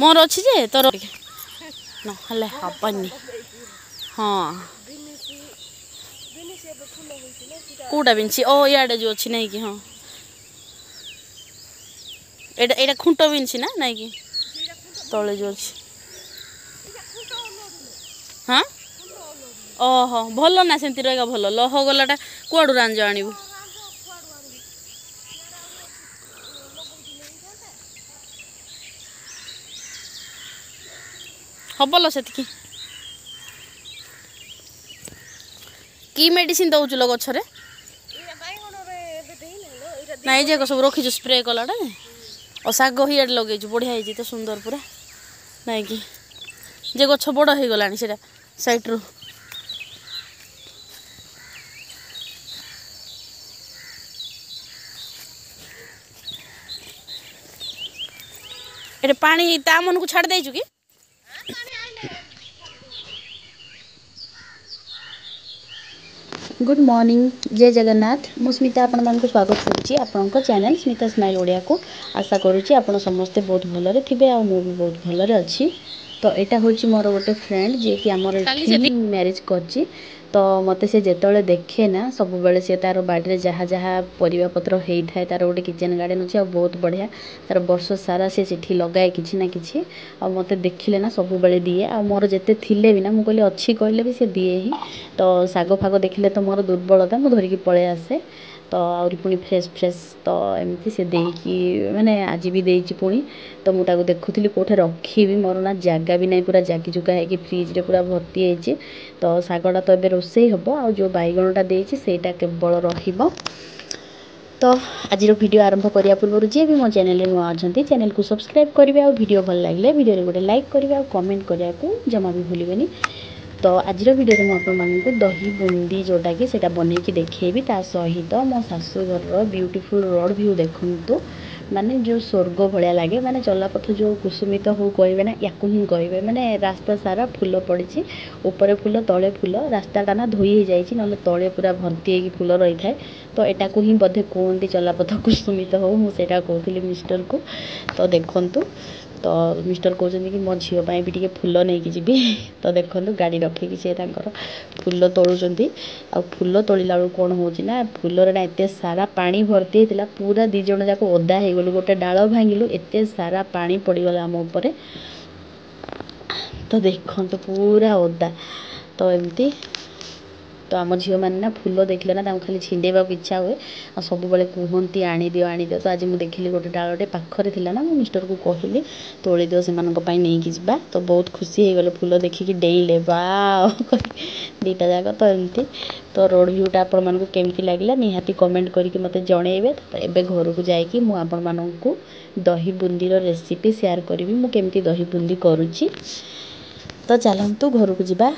मोर अच्छी जे तोर नहले हबनी हाँ कौटा बिंची ओ इे जो अच्छी नहीं कि हाँ एटा खुंट बिंची ना नहीं कि तले जो अच्छी हाँ ओहो भल ना सेमती रहा भल लह गलाटा कुआड़ू रांझ आणबू हबल से कि मेडिसिन दौचु लो गछरे नाई जे सब रखी स्प्रे कलाटा और शाग ही लगे बढ़िया है तो सुंदर पूरा नाई कि जे गछ बड़ हो गला साइड रू एटे पानी ता मन को छाड़ देचु कि गुड मॉर्निंग जय जगन्नाथ मु स्मिता आपण मानक स्वागत करुच्ची आपणक चैनल स्मिता स्माइल ओडिया को आशा करुच्ची आपण समस्ते बहुत भलरे थिबे आ मु भी बहुत भलरे अच्छी तो यहाँ हूँ मोर गोटे फ्रेंड जी कि आमर मैरिज करची तो मते से जेतले देखे ना सब बेले से तार बाड़ी जहाँ जहाँ परिबा पत्र होता है तार गोटे किचेन गार्डन अच्छे बहुत बढ़िया तार वर्ष सारा से सेठी लगाए किछि ना किछि आ मते देखिले ना सब बेले दिए आ मोर जेते थिले भी ना मु कहली अच्छी कहले भी से दिए ही तो साग फाग देखिले तो मोर दुर्बलता मु धरिकी पळे आसे तो आउरी पुणी फ्रेश फ्रेश तो एमती से देकी माने आज भी देची पुणी तो मुझे देखुली कौटे रखी मोर ना जगह भी नहीं पूरा जागी जुगा है फ्रिज रे पूरा भर्ती है तो सागटा तो एबे रोसई हम आ जो बैगणटा देची सेटा केवल रहिबो तो आज वीडियो आरंभ करिया पूर्व जी भी मो चैनल रे नुआ अछंती चैनल को सब्सक्राइब करिवे आ वीडियो भल लागले वीडियो रे गोटे लाइक करिवे आ कमेंट करिया को जमा भी भूलिबेनी तो आज वीडियो में आपको दही बुंदी जोटा कि सेटा बनईकी देखेबी ता सहित मो शाशुघर ब्यूटीफुल रोड व्यू देखु माने जो स्वर्ग भाया लगे माने चलापथ जो कुसुमित हो कहे ना या कहे माने रास्ता सारा फूल पड़ी ऊपर फूल तले फूल रास्ताटा ना धोई हो जाए ना तले पूरा भर्ती हो फूल रही है तो यहाँ को ही बोधे कहते चलापथ कुसुमित हो मुझे कहती मिस्टर को तो देखु तो मिस्टर कहते कि मो झीपाई भी टे फूल नहीं जी तो देखो गाड़ी रखिकी सी फूल तोलुंट आ फूल तोड़ा बेलू कौन हो फूलर ना एत सारा पानी भर्ती होता पूरा दीज जाक ओदा हो गलु गोटे डाल भांगिलु एत सारा पानी पड़गला आम उपर तो देखो पूरा ओदा तो एमती तो आम झील मैंने ना फूल देखले ना खाली छिंडेबा इच्छा हुए आ सब बेले कहती आनी दियो तो आज मुझे देखिली गोटे डालटे पाखरे थिला ना मिस्टर को कहली तोली दियो से नहीं जा तो बहुत खुशी हो गले फूल देखिकी डेइले वाओ दीटा जाक तो एमती तो रोड व्यूटा आपण मानक केमती लागला निहाती कमेंट करके मते जणेबे तो एबे घर को जाइकी मु आपण मानकू दही बुंदी रो रेसिपी शेयर करी मु केमती दही बुंदी करूची तो चलतु घर को जिबा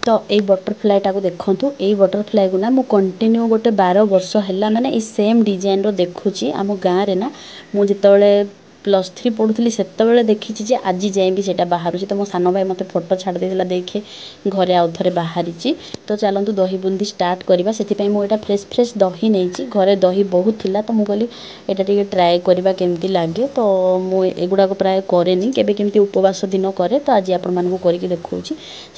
तो ये बटरफ्लाई टाक देखूँ ये बटरफ्लाई को ना मु कंटिन्यू गोटे 12 वर्ष है माने सेम डिजाइन रो देखुची आम गाँव रे ना मुझे +3 पढ़ुली से देखी आज जाए भी सेटा बाहर तो मो सान भाई मत फोटो छाड़ देला देखे घरे आउ थे बाहरी तो चलतु दही बुंदी स्टार्ट करवा से मुझे फ्रेश फ्रेश दही नहीं घरे दही बहुत थिला तो मुझे यहाँ टे ट्राए करवा केमती लगे तो मुझे प्राय कैनि केमी उपवास दिन कै तो आज आपण मानक करके देखा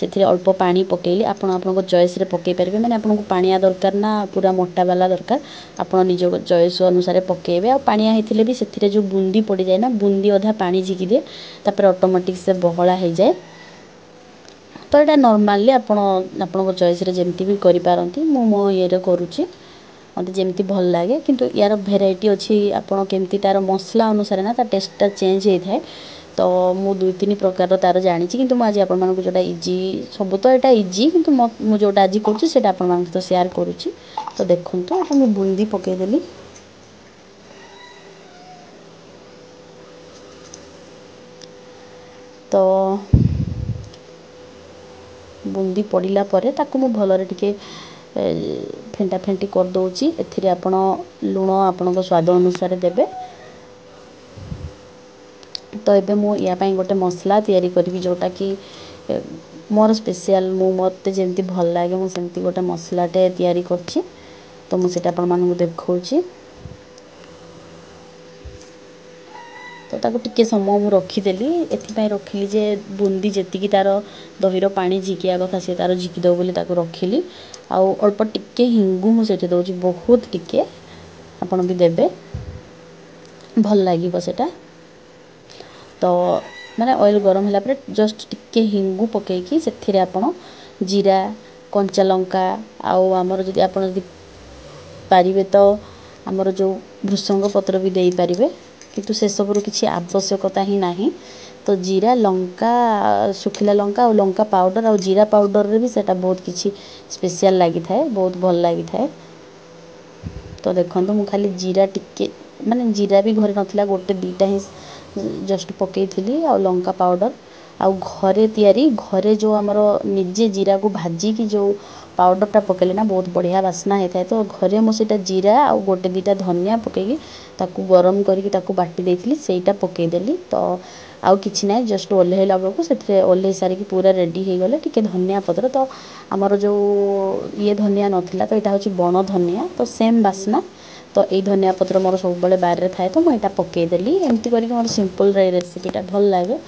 से अल्प पानी पकेली आपण चॉइस पकई पारे मैंने आपको पानिया दरकार ना पूरा मोटा वाला दरकार आप निज चॉइस अनुसार पकेबे आ पानिया होते भी से जो बुंदी पड़ जाए ना बुंदी अधा पानी झिकी दिए तापर ऑटोमेटिक से बहला हो जाए तो यहाँ नॉर्मली आपण चॉइस जमती भी करें मो ये करुँची मत जमती भल लगे किंतु यार भेराइटी अच्छी आपड़ केमती तार मसला अनुसार ना टेस्टा चेंज होता है तो मु 2-3 प्रकार तार जानी कि आज आपण जोटा इजी सब तो यहाँ इजी कि मुझे जोटा आज करूँ आपण तो सेयार करुँची। तो देखो तो मुझे बुंदी पकईदेली तो बुंदी पड़ला ताकू भलरे टिके फेंटा फेंटी कर दउची। एथिरे आपण लुण आपण स्वाद अनुसार देबे। तो एबे मु या पई गोटे मसला तैयारी करबी जोटा कि मोर स्पेशल मते जेमती भल लागे मु सेमती गोटे मसलाटे तैयारी करछि। तो मु सेटा आपण मानकु देखौछि। तो ताको टिके समय मु रखीदेली एथिपाई रखिली जे बुंदी जेतिकी तार दहीर पानी झिकिया कथा से तार झिकी दो बोली ताको रखिली। आउ अल्प टिके हिंगु मु सेठी दउछि बहुत टिके आपण भी देबे भल लागिबो सेटा। तो माने ऑयल गरम होला पर जस्ट टिके हिंगु पकेकी सेथिरे आपण जीरा कंचा लंका आउ हमर जदि आपण जदि पारिबे तो हमर जो भृषंग पत्र भी देई पारिबे किंतु से सब किसी आवश्यकता ही नहीं। तो जीरा लंका सुखिला लंका और लंका पाउडर और जीरा पाउडर रे भी सेटा बहुत किसी स्पेशल लगी थाए बहुत भल लगी थाए। तो देखो मु खाली जीरा टिके माने जीरा भी घरे नथिला गोटे दीटा ही जस्ट पकई थी आ लंका पाउडर आउ घरे तैयारी घरे जो आमर निजे जीरा को भाजी की जो पाउडरटा पकेले ना बहुत बढ़िया बास्ना होता है। तो घरे मुझे जीरा आउ गोटे दीटा धनिया पकईकी ताकू गरम करके ताकू बाटी देइथिली सेटा पकईदेली। तो आउ किछि ना जस्ट ओल्हेला बेलू से ओल्हे सारिकी पूरा रेडी हो गले टिके धनिया पत्र। तो आमर जो ये धनिया नथिला तो यहाँ हूँ बण धनिया तो सेम बास्ना। तो ये धनिया पत्र मोर सब बेले बारे थाए तो मुझे पकईदेली एमती करके मोर सिंपल रेसिपीटा भल लगे।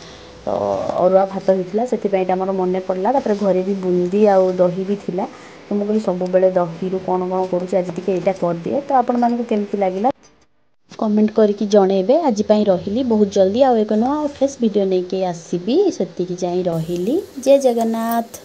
तो अरुआ भात होता से मोर मन पड़ा तापर घरे भी बुंदी आउ दही भी थिला। तो मुझे कहली सब बेले दही कौन कौन करूँ आज टिके यहाँ कर दिए। तो आपण मानकु केमती लगिला कमेंट करके जनइबे। आज रही बहुत जल्दी आउ एक नुआ फ्रेश वीडियो नहीं के आसबि सेतिकी जाई रही। जय जगन्नाथ।